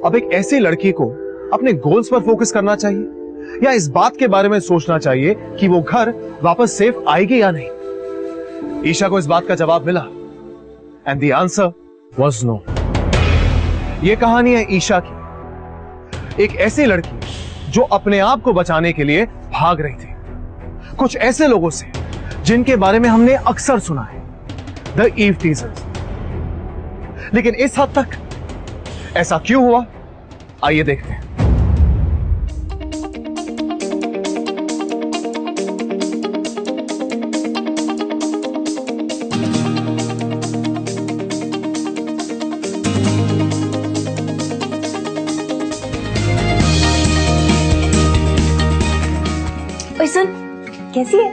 अब एक ऐसी लड़की को अपने गोल्स पर फोकस करना चाहिए या इस बात के बारे में सोचना चाहिए कि वो घर वापस सेफ आएगी या नहीं? ईशा को इस बात का जवाब मिला and the answer was no. ये कहानी है ईशा की, एक ऐसी लड़की जो अपने आप को बचाने के लिए भाग रही थी कुछ ऐसे लोगों से जिनके बारे में हमने अक्सर सुना है, द ईव टीजर्स। लेकिन इस हद तक ऐसा क्यों हुआ, आइए देखते हैं। सुन, कैसी है?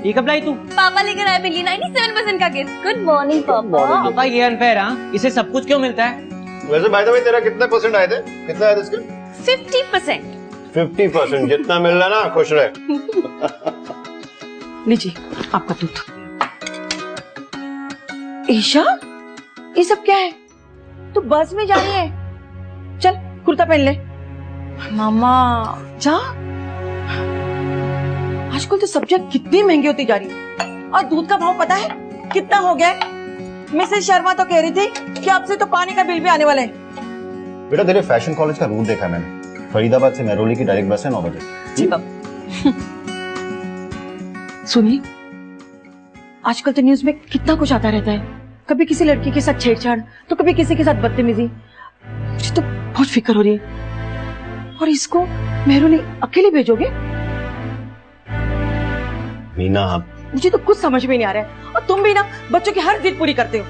ये कब लाई तू? पापा लेकर आए बिल्ली 97% का गिफ्ट। गुड मॉर्निंग पापा। पापा ये अनफेयर हाँ, इसे सब कुछ क्यों मिलता है? वैसे बाय द वे तेरा कितने परसेंट आए थे? कितना आया था इसके? 50%। 50%। जितना मिल रहा ना खुश रहे। लीजिए आपका दूध। ईशा, ये सब क्या है? तू बस में जा रही है? चल कुर्ता पहन ले। मामा जा। आजकल तो सब्जियां कितनी महंगी होती जा रही है और दूध का भाव पता है कितना हो गया है? मिसेस शर्मा तो कह रही थी कि अब से तो पानी का बिल भी आने वाला है। बेटा तेरे फैशन कॉलेज का रूट देखा मैंने, फरीदाबाद से मेहरौली की डायरेक्ट बस है 9 बजे। जी बाबा। सुनिए, आजकल तो न्यूज में कितना कुछ आता रहता है, कभी किसी लड़की के साथ छेड़छाड़ तो कभी किसी के साथ बदतमीजी। मुझे तो बहुत फिक्र हो रही है। और इसको मेहरौली अकेले भेजोगे? मीना मुझे तो कुछ समझ में नहीं आ रहा है और तुम भी ना बच्चों की हर जिद पूरी करते हो।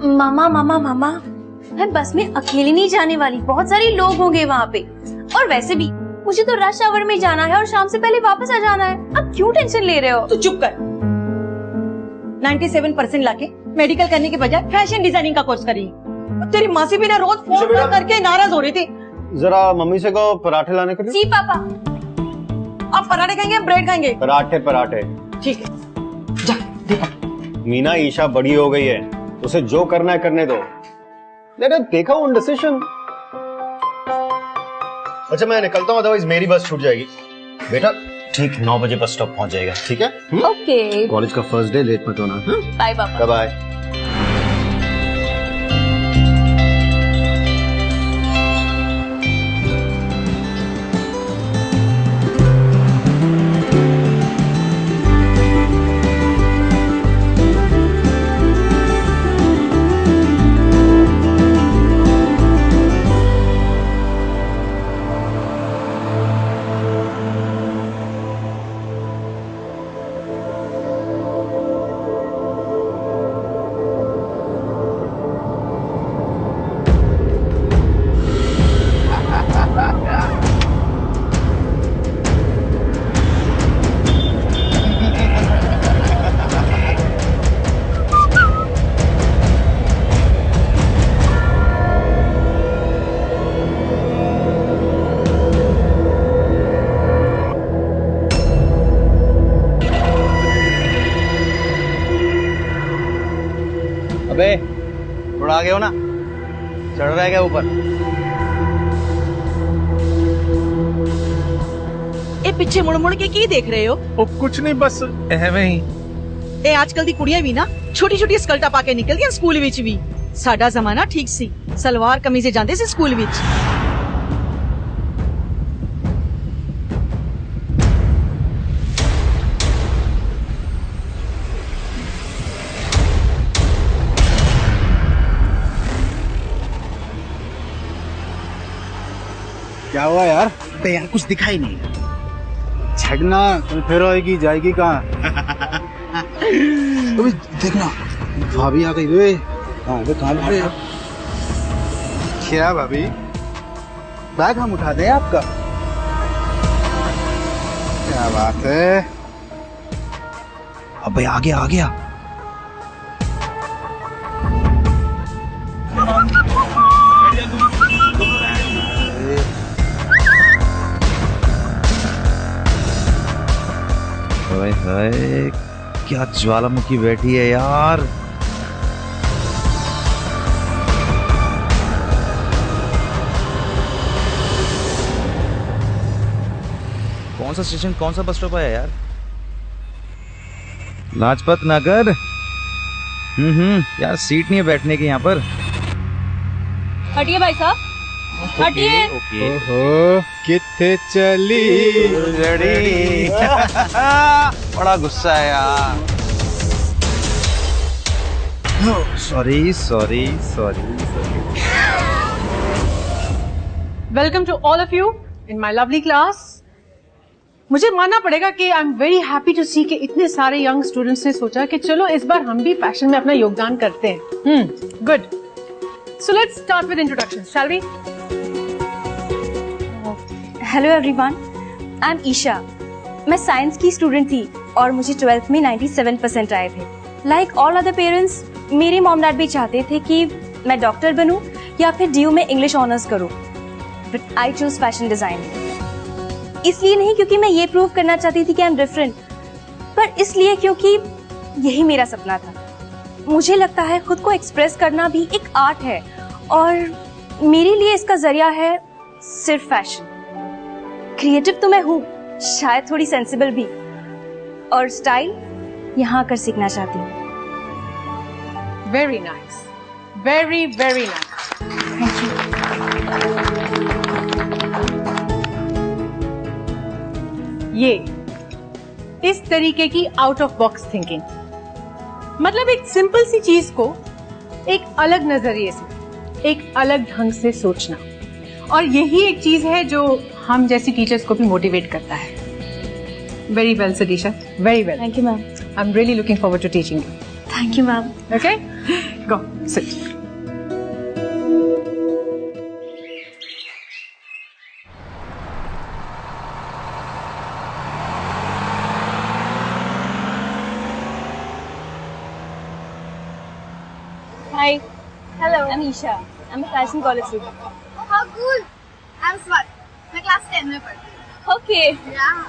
मामा मामा मामा, मैं बस में अकेले नहीं जाने वाली, बहुत सारे लोग होंगे वहाँ पे। और वैसे भी मुझे तो रश आवर में जाना है और शाम से पहले वापस आ जाना है। अब क्यों टेंशन ले रहे हो? तू चुप कर। 97% लाके मेडिकल करने के बजाय फैशन डिजाइनिंग का कोर्स करी। तेरी मासी भी ना रोज फोन करके नाराज हो रही थी। जरा मम्मी से कहो पराठे लाने के लिए। जी पापा। आप पराठे खाएंगे ब्रेड खाएंगे? पराठे पराठे। ठीक है जा देखो। मीना ईशा बड़ी हो गई है, उसे जो करना है करने दो। देखा उन डिसीजन। अच्छा मैं निकलता हूँ, अदरवाइज मेरी बस छूट जाएगी। बेटा ठीक 9 बजे बस स्टॉप पहुंच जाएगा, ठीक है? ओके। कॉलेज का फर्स्ट डे, लेट मत होना। बाय पापा। बाय। अबे थोड़ा आगे हो ना, चढ़ रहा है क्या ऊपर? ए पिछे मुड़ मुड़ के की देख रहे हो? कुछ नहीं, बस ਐਵੇਂ ਹੀ। ए आजकल दी कुड़ियां भी ना छोटी छोटी स्कर्टा पाके निकलदियां स्कूल विच भी। साडा जमाना ठीक सी, सलवार कमीजे जांदे सी स्कूल विच। क्या हुआ यार? बे यार कुछ दिखाई नहीं। छड़ना कल फिर आएगी जाएगी कहाँ? अबे देखना भाभी आ गई वे। हाँ वे कहाँ पे? क्या भाभी? बैग हम उठा दें आपका? क्या बात है? अबे आ गया आ गया। हाय हाय क्या ज्वालामुखी बैठी है यार। सा स्टेशन कौन सा बस स्टॉप है यार? लाजपत नगर। यार सीट नहीं है बैठने की यहाँ पर। हटिए भाई साहब, हटिए। ओके। ओहो कितने चली लड़ी। बड़ा गुस्सा है यार। Sorry sorry sorry. Welcome to all of you in my lovely class. मुझे मानना पड़ेगा कि I am very happy to see कि इतने सारे यंग स्टूडेंट्स ने सोचा कि चलो इस बार हम भी फैशन में अपना योगदान करते हैं। Good. So let's start with introduction, shall we? Hello everyone, I am Isha. मैं साइंस की स्टूडेंट थी और मुझे 12th में 97% आए थे। लाइक ऑल अदर पेरेंट्स, मेरे मॉम डैड भी चाहते थे कि मैं डॉक्टर बनूं या फिर DU में इंग्लिश ऑनर्स करूं, but I choose fashion designing. इसलिए नहीं क्योंकि मैं ये प्रूव करना चाहती थी कि आई एम डिफरेंट, पर इसलिए क्योंकि यही मेरा सपना था। मुझे लगता है खुद को एक्सप्रेस करना भी एक आर्ट है और मेरे लिए इसका जरिया है सिर्फ फैशन। क्रिएटिव तो मैं हूँ, शायद थोड़ी सेंसिबल भी, और स्टाइल यहाँ आकर सीखना चाहती हूँ। Very nice, very very nice. ये इस तरीके की आउट ऑफ बॉक्स थिंकिंग, मतलब एक सिंपल सी चीज को एक अलग नजरिए से, एक अलग ढंग से सोचना, और यही एक चीज है जो हम जैसी टीचर्स को भी मोटिवेट करता है। Very well Sadisha, very well. Thank you ma'am. I am really looking forward to teaching you. Thank you ma'am. Okay, go sit. Hi. Hello. I'm Isha. I'm a fashion college student. How cool! I'm Swat. मैं class 10 में पढ़ती हूँ। Okay. Yeah.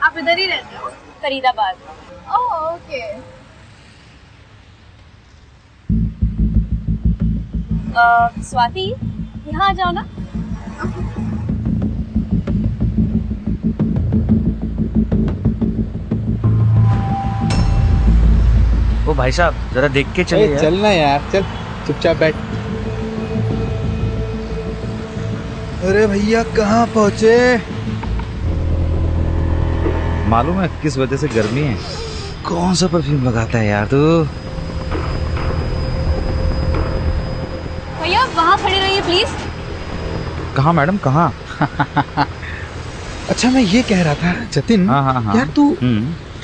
आप इधर ही रहते हो? Faridabad. Oh, okay. Swati, यहाँ आ जाओ ना। ओ भाई साहब जरा देख के चलिए यार। चलना यार, चल चुपचाप बैठ। अरे भैया कहाँ पहुँचे? मालूम है किस वजह से गर्मी है? कौन सा परफ्यूम लगाता है यार तू? भैया वहाँ खड़े रहिए प्लीज। कहाँ मैडम कहाँ? अच्छा मैं ये कह रहा था जतिन, हाँ। यार तू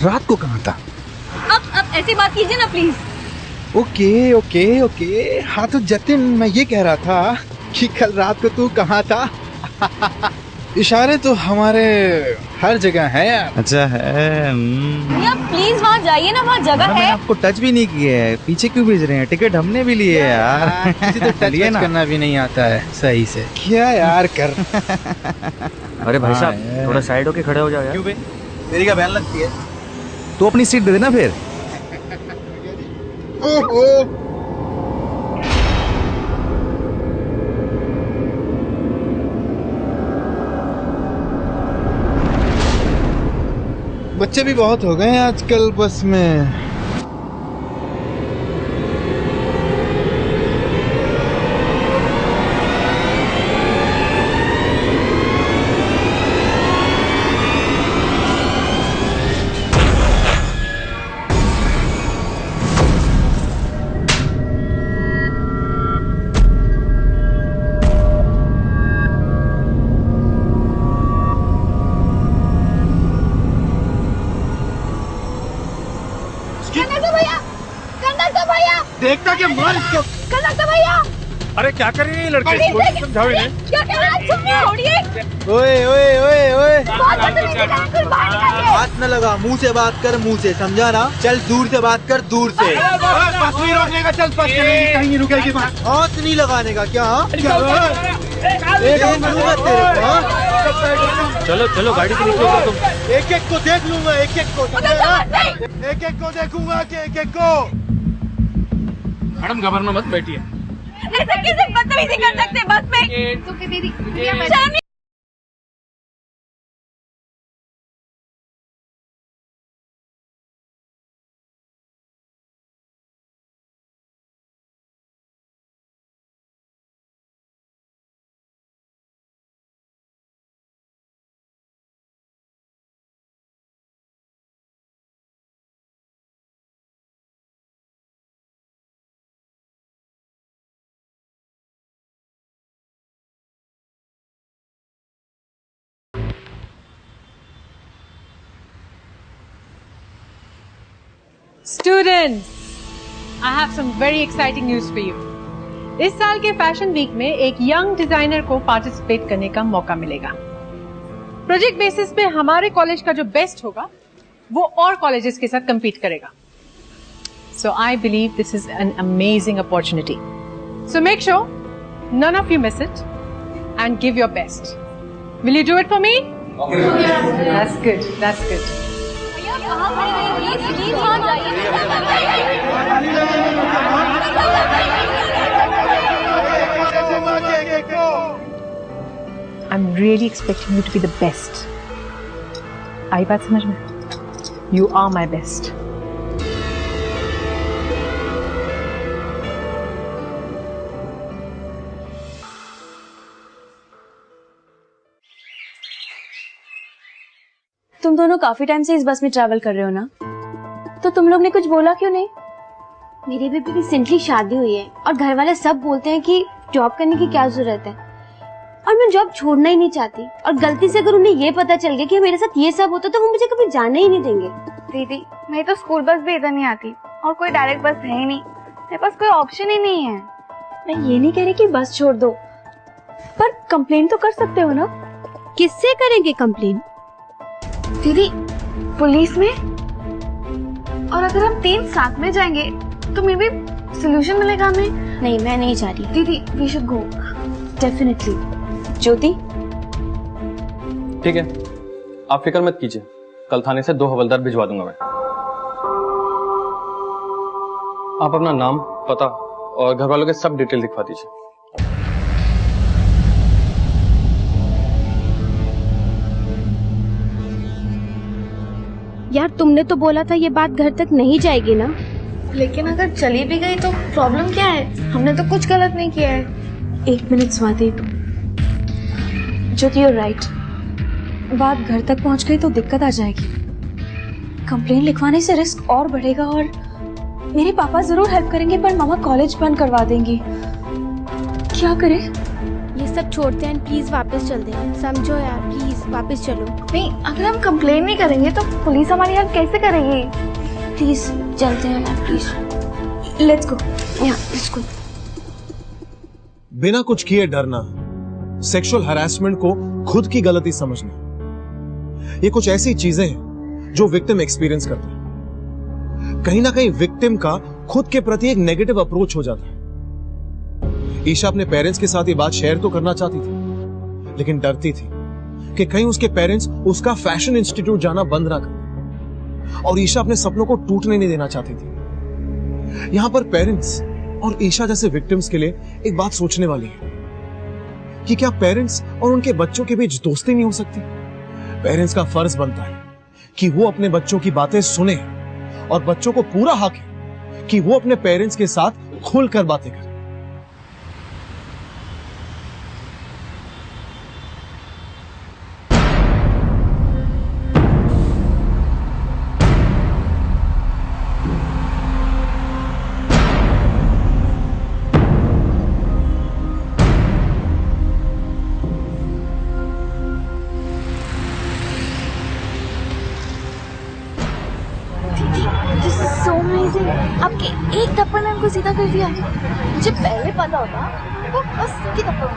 रात को कहाँ था? अब ऐसी बात कीजिए ना प्लीज। Okay okay okay. हाँ तो जतिन मैं ये कह रहा था कि कल रात को तू कहाँ था? इशारे तो हमारे हर जगह है यार। अच्छा है। भैया प्लीज वहाँ जाइए ना, वहाँ जगह मैंने है। आपको टच भी नहीं किया है, पीछे क्यों भेज रहे हैं? टिकट हमने भी लिए है यार। किसी तो टच लिए ना। करना भी नहीं आता है सही से। क्या यार कर। अरे भाई हाँ साहब यार। थोड़ा साइड होके खड़े हो जाओ यार। क्यों बे? तेरी क्या बहन लगती है? तो अपनी सीट दे देना फिर। बच्चे भी बहुत हो गए हैं आजकल बस में। कंडक्टर भैया! कंडक्टर भैया! देखता क्या मार इसको। कंडक्टर भैया! अरे क्या कर रही है लड़के? समझाओ इन्हें। क्या कर रहा है? छोड़िए! ओए ओए ओए ओए, बहुत बदतमीजी कर रहे हैं, कुछ बाहर निकालिए! हाथ न लगा, मुंह से बात कर, मुंह से, समझा ना? चल दूर से बात कर, दूर से। बस नहीं रोकने का, चल बस चलेगी, कहीं नहीं रुकेगी बस। हाथ नहीं लगाने का क्या? हाँ? एक एक लूंगा तेरे को, हाँ? चलो चलो गाड़ी से निकलो तुम। एक एक को देख लूंगा, एक एक को, समझा ना? एक एक को देखूंगा कि एक एक को। मैडम घबराना मत, बैठिए। ऐसा कैसे बदतमीजी कर सकते हैं बस में? तो दीदी, शर्म नहीं Students, I have some very exciting news for you. इस साल के फैशन वीक में एक यंग डिजाइनर को पार्टिसिपेट करने का मौका मिलेगा। प्रोजेक्ट बेसिस पे हमारे कॉलेज का जो बेस्ट होगा वो और कॉलेजेस के साथ compete करेगा। So I believe this is an amazing opportunity. So make sure none of you miss it and give your best. Will you do it for me? That's good. That's good. I'm really expecting you to be the best. आई बात समझ में? You are my best. तुम दोनों काफी time से इस बस में ट्रैवल कर रहे हो ना, तो तुम लोग ने कुछ बोला क्यों नहीं? मेरी भी रिसेंटली शादी हुई है और घर वाले सब बोलते हैं कि जॉब करने की क्या जरूरत है, और मैं जॉब छोड़ना ही नहीं चाहती। और गलती से अगर उन्हें ये पता चल गया कि मेरे साथ ये सब होता तो वो मुझे कभी जाने ही नहीं देंगे। दीदी, मेरी तो स्कूल बस भी इधर नहीं आती और कोई डायरेक्ट बस है ही नहीं, मेरे पास कोई ऑप्शन ही नहीं है। मैं ये नहीं कह रही कि बस छोड़ दो, पर कंप्लेन तो कर सकते हो ना। किससे करेंगे कंप्लेन? दीदी, पुलिस में? और अगर हम 3 साथ में जाएंगे तो मे बी सोल्यूशन मिलेगा हमें। नहीं, मैं नहीं जा रही। दीदी, वी शुड गो। डेफिनेटली। ज्योति, ठीक है, आप फिक्र मत कीजिए, कल थाने से 2 हवलदार भिजवा दूंगा मैं। आप अपना नाम, पता और घर वालों के सब डिटेल लिखवा दीजिए। यार, तुमने तो बोला था ये बात घर तक नहीं जाएगी ना। लेकिन अगर चली भी गई तो प्रॉब्लम क्या है? हमने तो कुछ गलत नहीं किया है। 1 minute Swati. Jyoti, you're right। बात घर तक पहुंच गई तो दिक्कत आ जाएगी। कंप्लेन लिखवाने से रिस्क और बढ़ेगा, और मेरे पापा जरूर हेल्प करेंगे पर मामा कॉलेज बंद करवा देंगी। क्या करें? ये सब छोड़ते हैं, प्लीज वापस चलते हैं। समझो यार, प्लीज वापस चलो। नहीं, अगर हम कंप्लेन नहीं करेंगे तो पुलिस हमारी हेल्प कैसे करेगी? प्लीज चलते हैं यार, please. Let's go. Let's go. बिना कुछ किए डरना, सेक्सुअल हैरेसमेंट को खुद की गलती समझना, ये कुछ ऐसी चीजें हैं जो विक्टिम एक्सपीरियंस करता है। कहीं ना कहीं विक्टिम का खुद के प्रति एक नेगेटिव अप्रोच हो जाता है। ईशा अपने पेरेंट्स के साथ ये बात शेयर तो करना चाहती थी, लेकिन डरती थी कि कहीं उसके पेरेंट्स उसका फैशन इंस्टीट्यूट जाना बंद ना कर, और ईशा अपने सपनों को टूटने नहीं देना चाहती थी। यहां पर पेरेंट्स और ईशा जैसे विक्टिम्स के लिए एक बात सोचने वाली है कि क्या पेरेंट्स और उनके बच्चों के बीच दोस्ती नहीं हो सकती? पेरेंट्स का फर्ज बनता है कि वो अपने बच्चों की बातें सुने, और बच्चों को पूरा हक है कि वो अपने पेरेंट्स के साथ खुलकर बातें करें। आपके एक थप्पड़ ने उनको सीधा कर दिया। मुझे पहले पता होता तो बस की थप्पड़।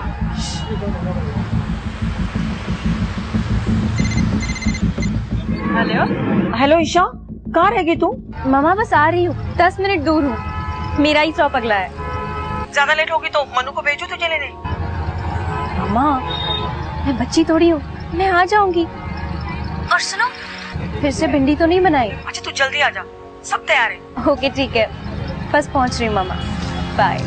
हेलो ईशा, कहाँ रह गई तू? मामा, बस आ रही हूँ, 10 मिनट दूर हूँ। मेरा ही स्टॉप अगला है। ज्यादा लेट होगी तो मनु को भेजो तुझे लेने। मामा, मैं बच्ची थोड़ी हूँ, मैं आ जाऊंगी। और सुनो, फिर से भिंडी तो नहीं बनाई? अच्छा तू जल्दी आ जा, सब तैयार है। ओके ठीक है, बस पहुंच रही हूँ मामा। बाय।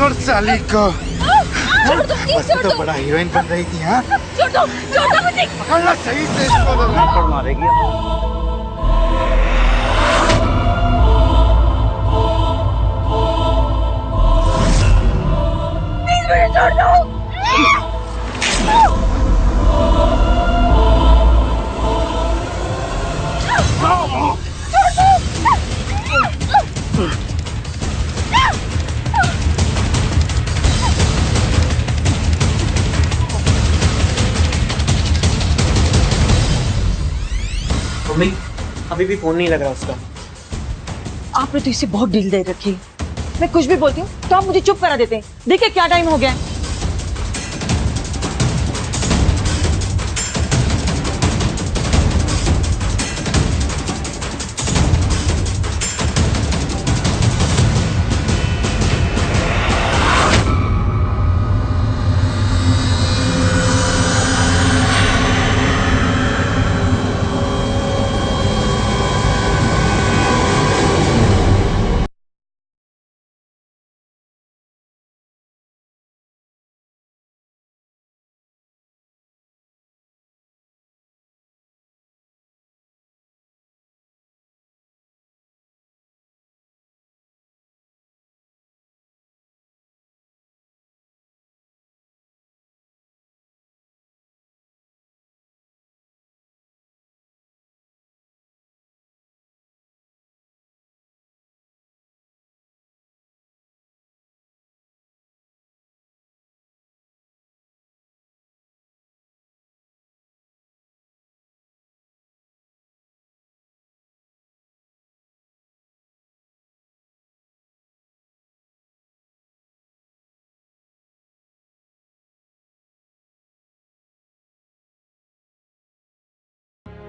छोड़ साली को। बस तो बड़ा हीरोइन बन रही थी। हाँ पकड़ना सही से इसको। मारेगी। छोड़ दो। मम्मी अभी भी फोन नहीं लग रहा उसका। आपने तो इसे बहुत डील दे रखी है। मैं कुछ भी बोलती हूँ तो आप मुझे चुप करा देते हैं। देखिए क्या टाइम हो गया है।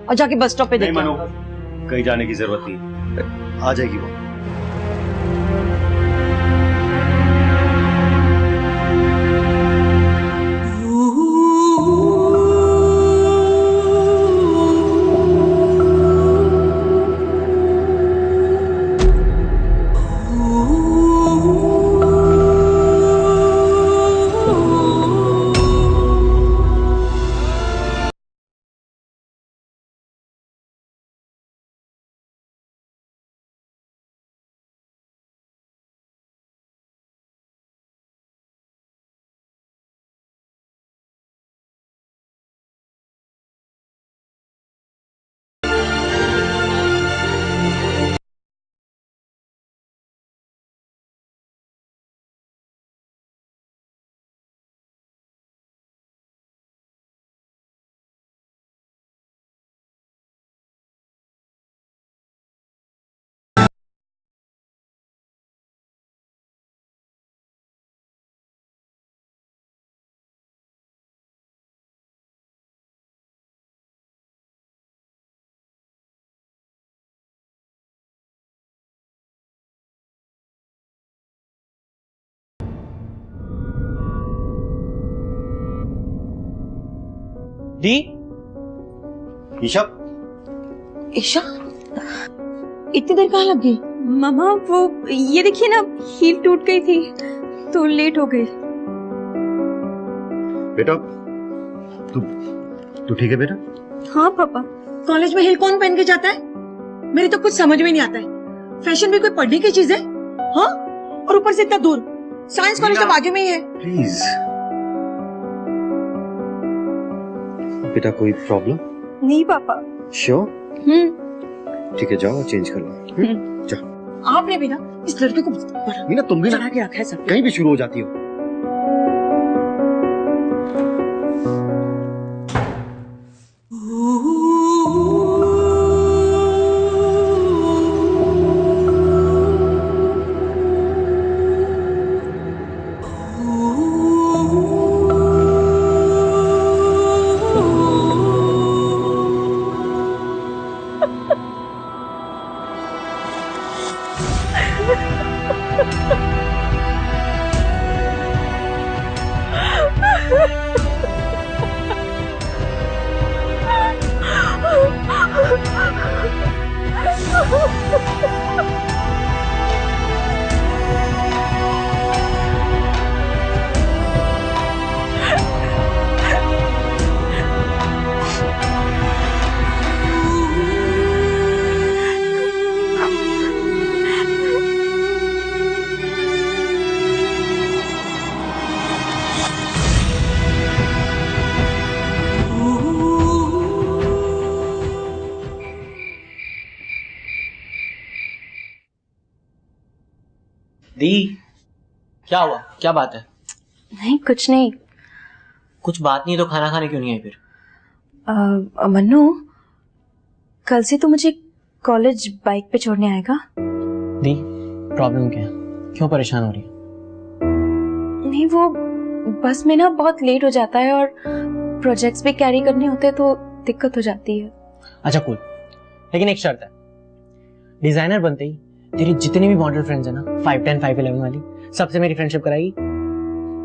और जाके बस स्टॉप पे देखो। कहीं जाने की जरूरत नहीं, आ जाएगी वो। दी ईशा, ईशा इतनी देर कहाँ लग गई? मामा वो ये देखिए ना, हील टूट गई थी तो लेट हो गई। बेटा तू ठीक है बेटा? हाँ पापा। कॉलेज में हील कौन पहन के जाता है? मेरी तो कुछ समझ में नहीं आता है। फैशन भी कोई पढ़ने की चीज है? हाँ, और ऊपर से इतना दूर। साइंस कॉलेज तो बाजू में ही है। प्लीज बेटा, कोई प्रॉब्लम? नहीं पापा। श्योर? ठीक है, जाओ चेंज कर लो। जाओ। आपने भी ना इस लड़के को मीना, तुम भी ना चढ़ा के रखा है सब। कहीं भी शुरू हो जाती हो। दी, क्या हुआ? क्या बात है? नहीं कुछ नहीं। कुछ बात नहीं तो खाना खाने क्यों नहीं आई फिर? मन्नू, कल से तू मुझे कॉलेज बाइक पे छोड़ने आएगा? दी, प्रॉब्लम क्या है? क्यों परेशान हो रही है? नहीं, वो बस में ना बहुत लेट हो जाता है और प्रोजेक्ट्स भी कैरी करने होते हैं तो दिक्कत हो जाती है। अच्छा कूल, लेकिन एक शर्त है, डिजाइनर बनते ही तेरी जितनी भी मॉडल फ्रेंड्स है ना, 5'10", 5'11" वाली, सबसे मेरी फ्रेंडशिप कराएगी।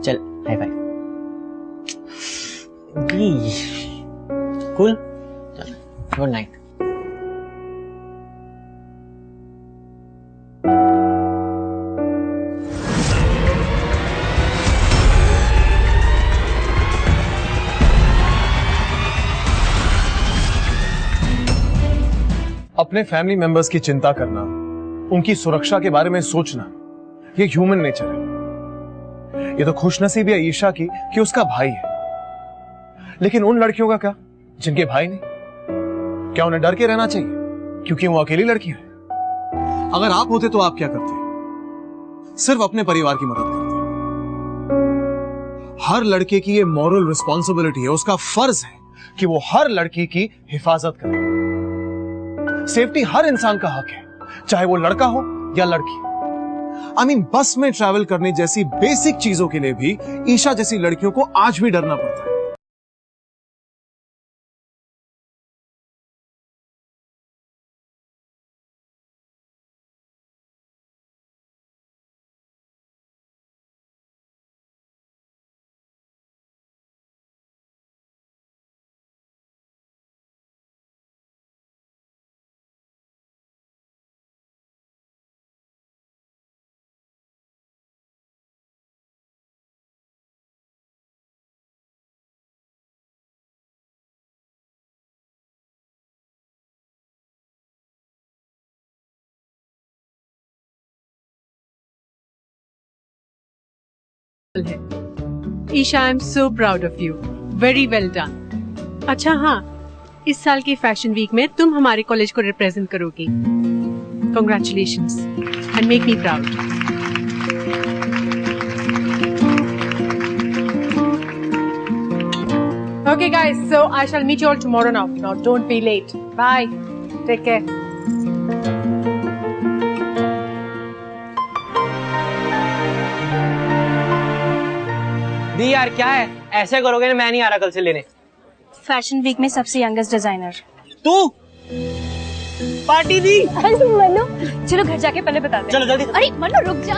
चल हाई फाइव। कूल, चल गुड नाइट। अपने फैमिली मेंबर्स की चिंता करना, उनकी सुरक्षा के बारे में सोचना, ये ह्यूमन नेचर है। ये तो खुशनसीबी है ईशा की कि उसका भाई है, लेकिन उन लड़कियों का क्या जिनके भाई नहीं? क्या उन्हें डर के रहना चाहिए क्योंकि वो अकेली लड़की है? अगर आप होते तो आप क्या करते? सिर्फ अपने परिवार की मदद करते। हर लड़के की ये मॉरल रिस्पॉन्सिबिलिटी है, उसका फर्ज है कि वो हर लड़की की हिफाजत करे। सेफ्टी हर इंसान का हक है, चाहे वो लड़का हो या लड़की। I mean, बस में ट्रैवल करने जैसी बेसिक चीजों के लिए भी ईशा जैसी लड़कियों को आज भी डरना पड़ता है। है। Isha, I am so proud of you, very well done. अच्छा हाँ, इस साल की फैशन वीक में तुम हमारे कॉलेज को रिप्रेजेंट करोगी। Congratulations and make me proud. Okay guys, so I shall meet you all tomorrow now. Now don't be late. Bye. Take care. दी यार क्या है, ऐसे करोगे ना मैं नहीं आ रहा कल से लेने। फैशन वीक में सबसे यंगेस्ट डिजाइनर तू पार्टी दी। अरे मनु, चलो घर जाके पहले बताते हैं। चलो जल्दी। अरे मनु रुक जा,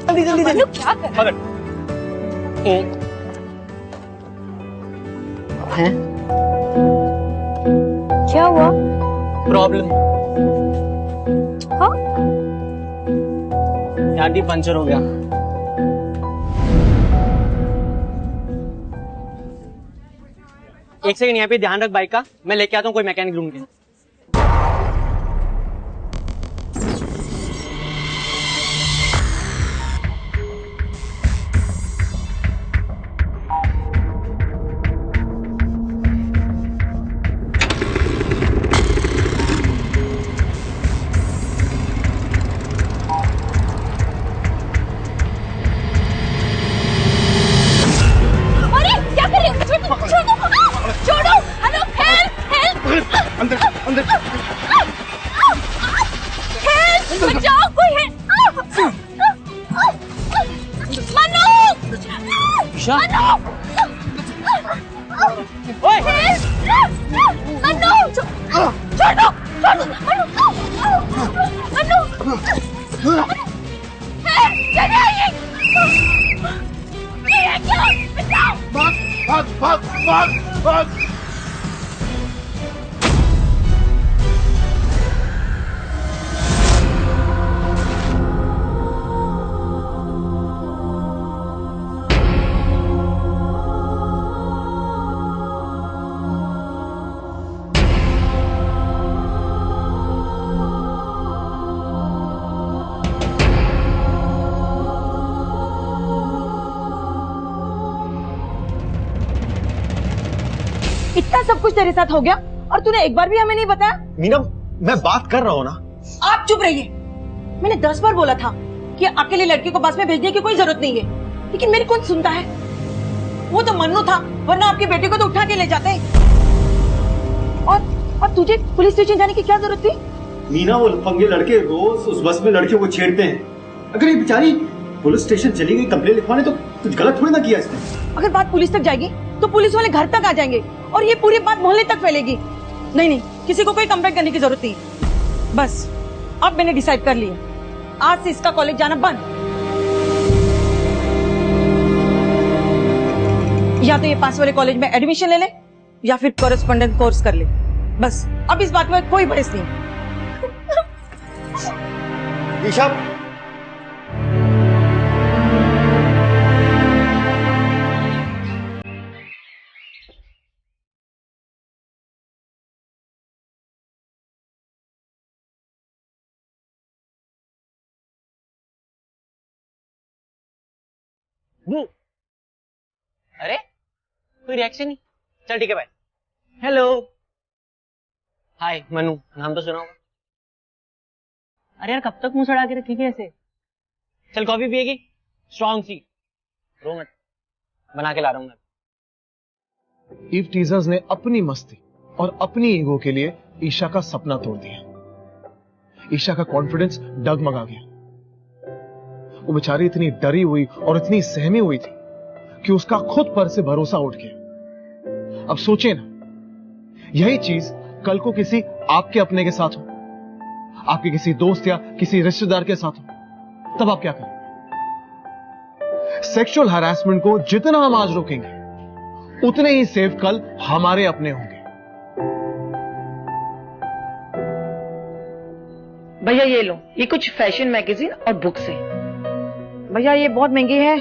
जल्दी जल्दी मनु क्या कर रहा है? क्या हुआ? प्रॉब्लम। हाँ? यार दी पंचर हो गया। एक सेकंड यहाँ पे ध्यान रख बाइक का, मैं लेके आता हूँ कोई मैकेनिक ढूंढ के। इतना सब कुछ तेरे साथ हो गया और तूने एक बार भी हमें नहीं बताया? मीना, मैं बात कर रहा हूँ ना। आप चुप रहिए। मैंने 10 बार बोला था कि अकेली लड़की को बस में भेजने की कोई जरूरत नहीं है, लेकिन मेरी कौन सुनता है? वो तो मन्नू था, वरना आपकी बेटी को तो उठा के ले जाते। और तुझे पुलिस स्टेशन जाने की क्या जरूरत थी? मीना, वो लफंगे लड़के रोज उस बस में लड़कियों को छेड़ते हैं। अगर ये बेचारी पुलिस स्टेशन चली गई कंप्लेंट लिखवाने तो कुछ गलत थोड़ी ना किया इसने। अगर बात पुलिस तक जाएगी तो पुलिस वाले घर तक आ जाएंगे और ये पूरी बात मोहल्ले तक फैलेगी। नहीं, किसी को कोई कंप्लेंट करने की जरूरत नहीं। बस अब मैंने डिसाइड कर लिया, आज से इसका कॉलेज जाना बंद। या तो ये पास वाले कॉलेज में एडमिशन ले ले या फिर कॉरेस्पॉन्डेंस कोर्स कर ले। बस अब इस बात में कोई बहस नहीं। ईशा, अरे कोई रिएक्शन नहीं। चल ठीक है भाई। हेलो, हाय मनु, नाम तो सुना होगा। अरे यार कब तक मुंह सड़ा के रखेगी ऐसे? चल कॉफी पिएगी? स्ट्रॉन्ग सी, रो मत, बना के ला रहा हूं मैं। ईव टीजर्स ने अपनी मस्ती और अपनी ईगो के लिए ईशा का सपना तोड़ दिया। ईशा का कॉन्फिडेंस डगमगा गया। वो बेचारी इतनी डरी हुई और इतनी सहमी हुई थी कि उसका खुद पर से भरोसा उठ गया। अब सोचे ना, यही चीज कल को किसी आपके अपने के साथ हो, आपके किसी दोस्त या किसी रिश्तेदार के साथ हो, तब आप क्या करेंगे? सेक्सुअल हैरेसमेंट को जितना हम आज रोकेंगे उतने ही सेफ कल हमारे अपने होंगे। भैया ये लो, ये कुछ फैशन मैगजीन और बुक्स है। भैया ये बहुत महंगी है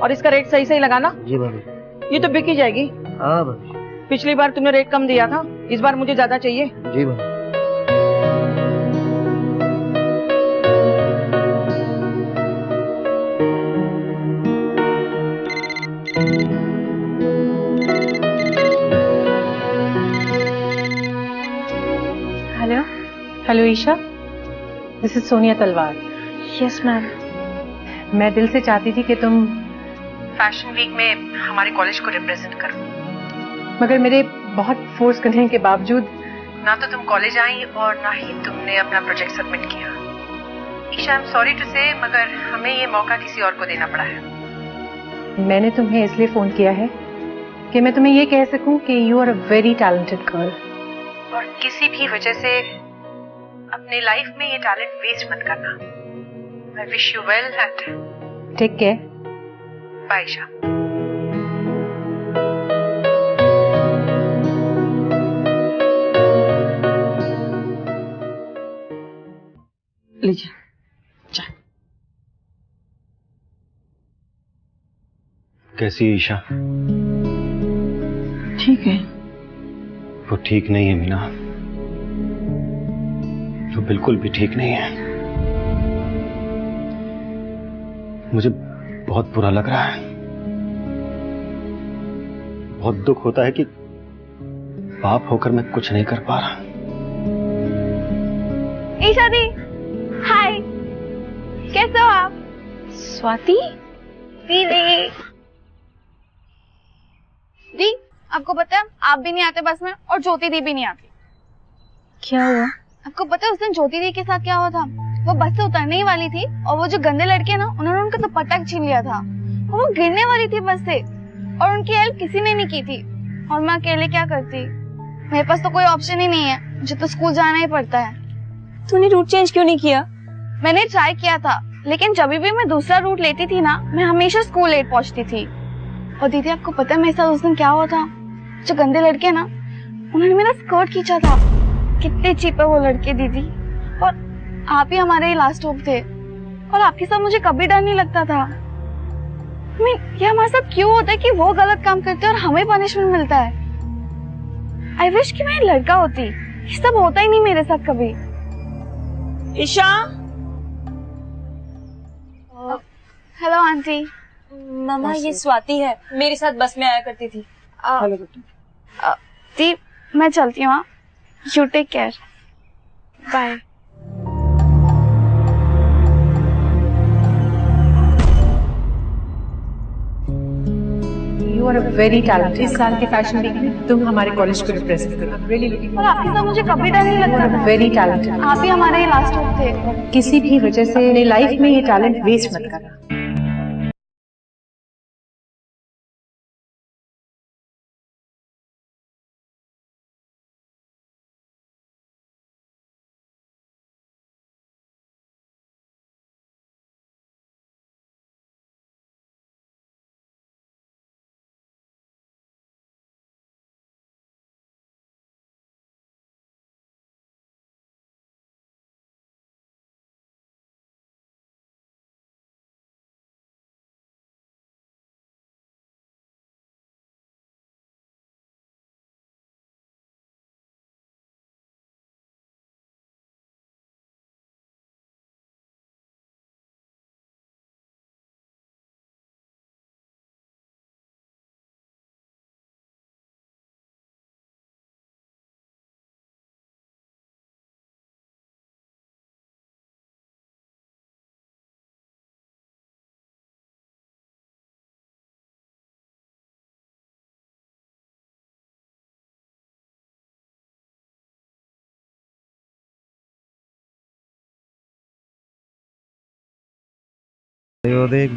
और इसका रेट सही सही लगाना। जी भाभी। ये तो बिक ही जाएगी। हाँ भाभी। पिछली बार तुमने रेट कम दिया था, इस बार मुझे ज्यादा चाहिए। जी भाभी। Hello hello Esha, this is Sonia Talwar. Yes ma'am. मैं दिल से चाहती थी कि तुम फैशन वीक में हमारे कॉलेज को रिप्रेजेंट करो, मगर मेरे बहुत फोर्स करने के बावजूद ना तो तुम कॉलेज आई और ना ही तुमने अपना प्रोजेक्ट सबमिट किया। Isha, I am sorry to say, मगर हमें ये मौका किसी और को देना पड़ा है। मैंने तुम्हें इसलिए फोन किया है कि मैं तुम्हें ये कह सकूं कि you are a very talented girl, और किसी भी वजह से अपने लाइफ में ये टैलेंट वेस्ट मत करना। I wish you well and take care. Bye, Isha. लीजिए चाय। कैसी है ईशा? ठीक है। वो ठीक नहीं है मीना, वो बिल्कुल भी ठीक नहीं है। मुझे बहुत बुरा लग रहा है, बहुत दुख होता है कि बाप होकर मैं कुछ नहीं कर पा रहा। ईशा दी, हाय, कैसे हो आप? स्वाति दीदी, दी आपको पता है आप भी नहीं आते बस में और ज्योति दी भी नहीं आती। क्या हुआ? आपको पता है उस दिन ज्योति दी के साथ क्या हुआ था? वो बस से उतरने ही वाली थी और वो जो गंदे लड़के ना, उन्होंने उनका दुपट्टा छीन लिया था और वो गिरने वाली थी बस से, और उनकी हेल्प किसी ने नहीं की थी। और मैं अकेले क्या करती? मेरे पास तो कोई ऑप्शन ही नहीं है, मुझे तो स्कूल जाना ही पड़ता है। तूने रूट चेंज क्यों नहीं किया? मैंने ट्राई किया था, लेकिन जब भी मैं दूसरा रूट लेती थी ना, मैं हमेशा स्कूल लेट पहुंचती थी। और दीदी आपको पता है मेरे साथ उस दिन क्या हुआ था? जो गंदे लड़के ना, उन्होंने मेरा स्कर्ट खींचा था। कितने चीप है वो लड़के दीदी, और आप ही हमारे लास्ट होप थे, और आपके साथ मुझे कभी डर नहीं लगता था। ये हमारे साथ क्यों होता है कि वो गलत काम करते हैं और हमें पनिशमेंट मिलता है? आई विश कि मैं लड़का होती। ये सब होता ही नहीं मेरे साथ कभी। ईशा। Hello aunty. मामा ये स्वाति है, मेरे साथ बस में आया करती थी। दी मैं चलती हूँ, you take care, bye. Are a very talented. इस साल के फैशन वीक में तुम हमारे कॉलेज को रिप्रेजेंट करो। Really looking. और आपके साथ मुझे कभी डर नहीं लगता। Very talented. आप ही हमारे लास्ट होप थे। किसी भी वजह से अपने लाइफ में ये टैलेंट वेस्ट मत करना।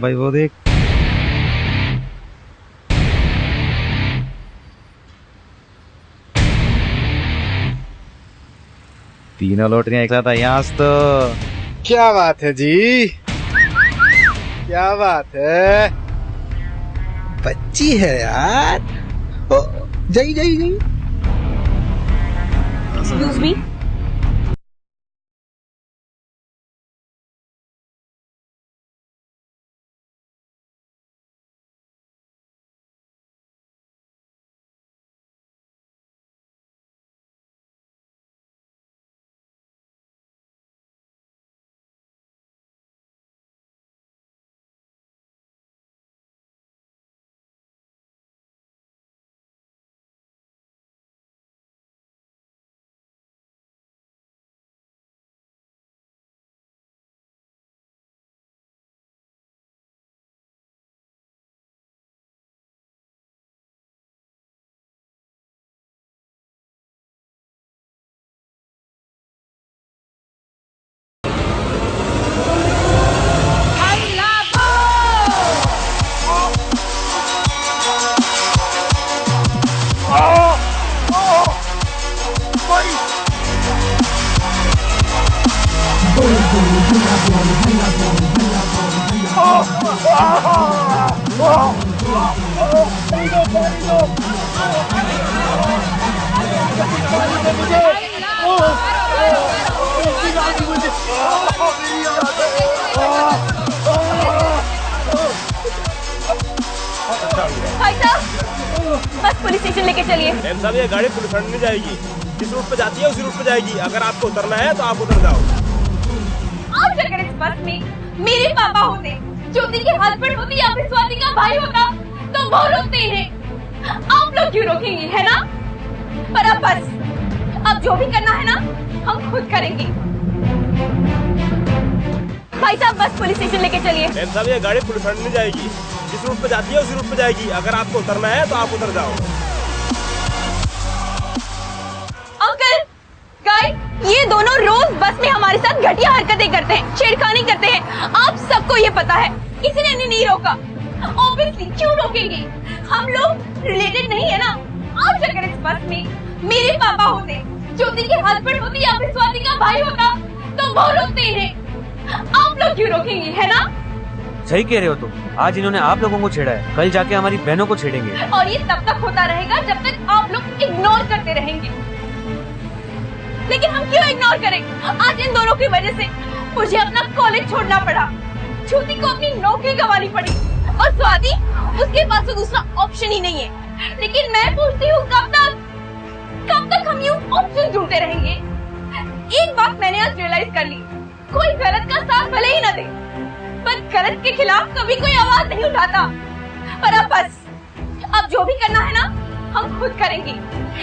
भाई वो देख। तीनों लौटरियां एक साथ आई आज तो। क्या बात है जी, क्या बात है। बच्ची है यार। ओ, जाई जाई जाई। Excuse me. भाई साहब, बस पुलिस स्टेशन लेके चलिए। मैम साहब, ये गाड़ी पुलिस स्टेशन में जाएगी। जिस रूट पे जाती है उसी रूट पे जाएगी। अगर आपको उतरना है तो आप उतर जाओ। आप चलकर इस बस में मेरे पापा होते, ज्योति के हस्बैंड होते या फिर स्वाति का भाई होता तो वो रोकते इन्हें। आप लोग क्यों रोकेंगे, है ना? पर अब बस, अब जो भी करना है ना हम खुद करेंगे। भाई साहब, बस पुलिस स्टेशन लेके चलिए। मैम साहब, ये गाड़ी पुलिस स्टेशन में जाएगी। जिस रूट पे जाती है उसी रूट पे जाएगी। अगर आपको उतरना है तो आप उतर जाओ। अंकल, गाइस, ये दोनों रोज बस में हमारे साथ घटिया हरकतें करते हैं, छेड़खानी करते हैं। आप सबको ये पता है, किसी ने नहीं रोका। ऑब्वियसली क्यों रोकेंगे? हम लोग रिलेटेड नहीं है ना। आप चलकर इस बस में मेरे पापा होते, ज्योति के हस्बैंड होते या फिर स्वाति का भाई होता तो वो रोकते इन्हें। आप लोग क्यों रोकेंगे, है ना? सही कह रहे हो तुम। आज इन्होंने आप लोगों को छेड़ा है, कल जाके हमारी बहनों को छेड़ेंगे। और ये तब तक होता रहेगा जब तक आप लोग इग्नोर करते रहेंगे। लेकिन हम क्यों इग्नोर करें? आज इन दोनों की वजह से मुझे अपना कॉलेज छोड़ना पड़ा, ज्योति को अपनी नौकरी गंवानी पड़ी और स्वाति, उसके पास तो दूसरा ऑप्शन ही नहीं है। लेकिन मैं पूछती हूँ, कब तक हम यूं ऑप्शन ढूंढते रहेंगे? एक बात मैंने आज रियलाइज कर ली, कोई गलत का साथ भले ही न दे, पर गलत के खिलाफ कभी कोई आवाज नहीं उठाता। पर अब बस, अब जो भी करना है ना हम खुद करेंगे।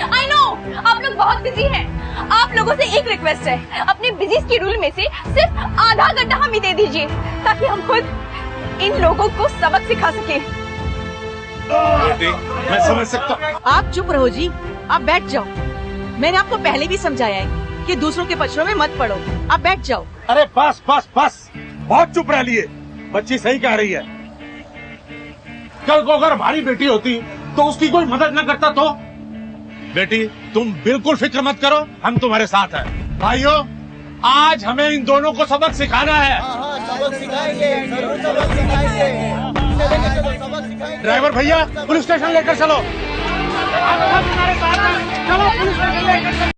आई नो आप लोग बहुत बिजी हैं। आप लोगों से एक रिक्वेस्ट है, अपने बिजी शेड्यूल में से सिर्फ आधा घंटा हमें दे दीजिए ताकि हम खुद इन लोगों को सबक सिखा सके। बेटी, मैं समझ सकता हूँ। आप चुप रहो जी, आप बैठ जाओ। मैंने आपको पहले भी समझाया है कि दूसरों के पक्षों में मत पड़ो। आप बैठ जाओ। अरे बस बस बस, बहुत चुप रह लिए। बच्ची सही कह रही है। कल को अगर हमारी बेटी होती तो उसकी कोई मदद न करता तो? बेटी, तुम बिल्कुल फिक्र मत करो, हम तुम्हारे साथ हैं। भाइयों, आज हमें इन दोनों को सबक सिखाना है। सबक सिखाएंगे, जरूर सबक सिखाएंगे। ड्राइवर भैया, पुलिस स्टेशन लेकर चलो। हमारे साथ हैं। चलो पुलिस स्टेशन लेकर चलो।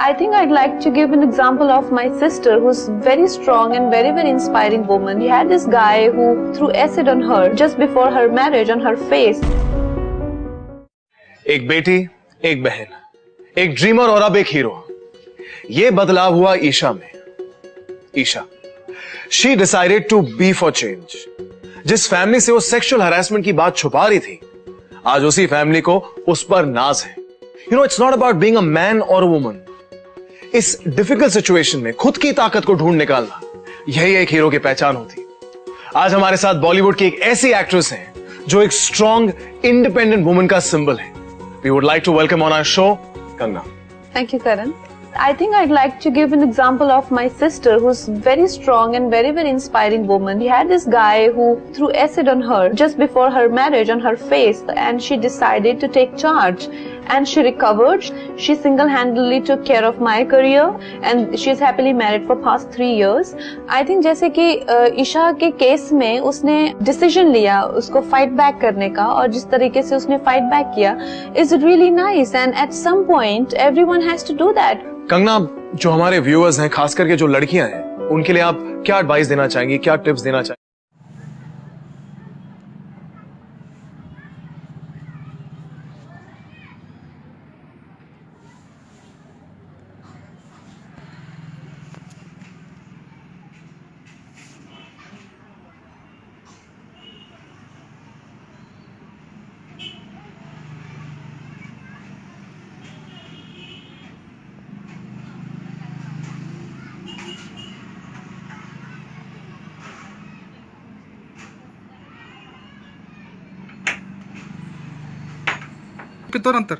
I think I'd like to give an example of my sister, who's very strong and very, very inspiring woman. We had this guy who threw acid on her just before her marriage, on her face. एक बेटी, एक बहन, एक dreamer और अब एक hero. ये बदलाव हुआ ईशा में। Isha, she decided to be for change. जिस फैमिली से वो सेक्सुअल हैरेसमेंट की बात छुपा रही थी, आज उसी फैमिली को उस पर नाज है। You know, it's not about being a man or a woman. इस डिफिकल्ट सिचुएशन में खुद की ताकत को ढूंढ निकालना, यही एक हीरो की पहचान होती। आज हमारे साथ बॉलीवुड की एक ऐसी एक्ट्रेस है जो एक स्ट्रॉन्ग इंडिपेंडेंट वुमन का सिंबल है। We would like to welcome on our show Kangana. Thank you, Karan. I think I'd like to give an example of my sister, who's very strong and very, very inspiring woman. We had this guy who threw acid on her just before her marriage, on her face, and she decided to take charge. And she recovered. She single-handedly took care of my career, and she's happily married for past 3 years. I think जैसे कि ईशा के case में उसने decision लिया उसको fight back करने का, और जिस तरीके से उसने फाइट बैक किया is really nice. And at some point, everyone has to do that. Kangana, जो हमारे व्यूअर्स हैं, खास करके जो लड़कियां हैं, उनके लिए आप क्या एडवाइस देना चाहेंगी, क्या टिप्स देना चाहेंगी? नंतर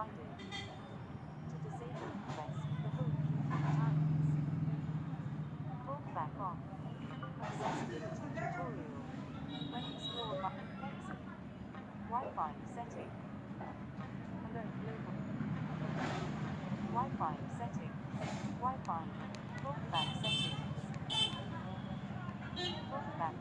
provided. To disable, press the home key 4 times. Hold back on. Accessibility tutorial. When explore button exit. Wi-Fi setting. Hello global. Wi-Fi settings. Wi-Fi. Hold back settings. Hold back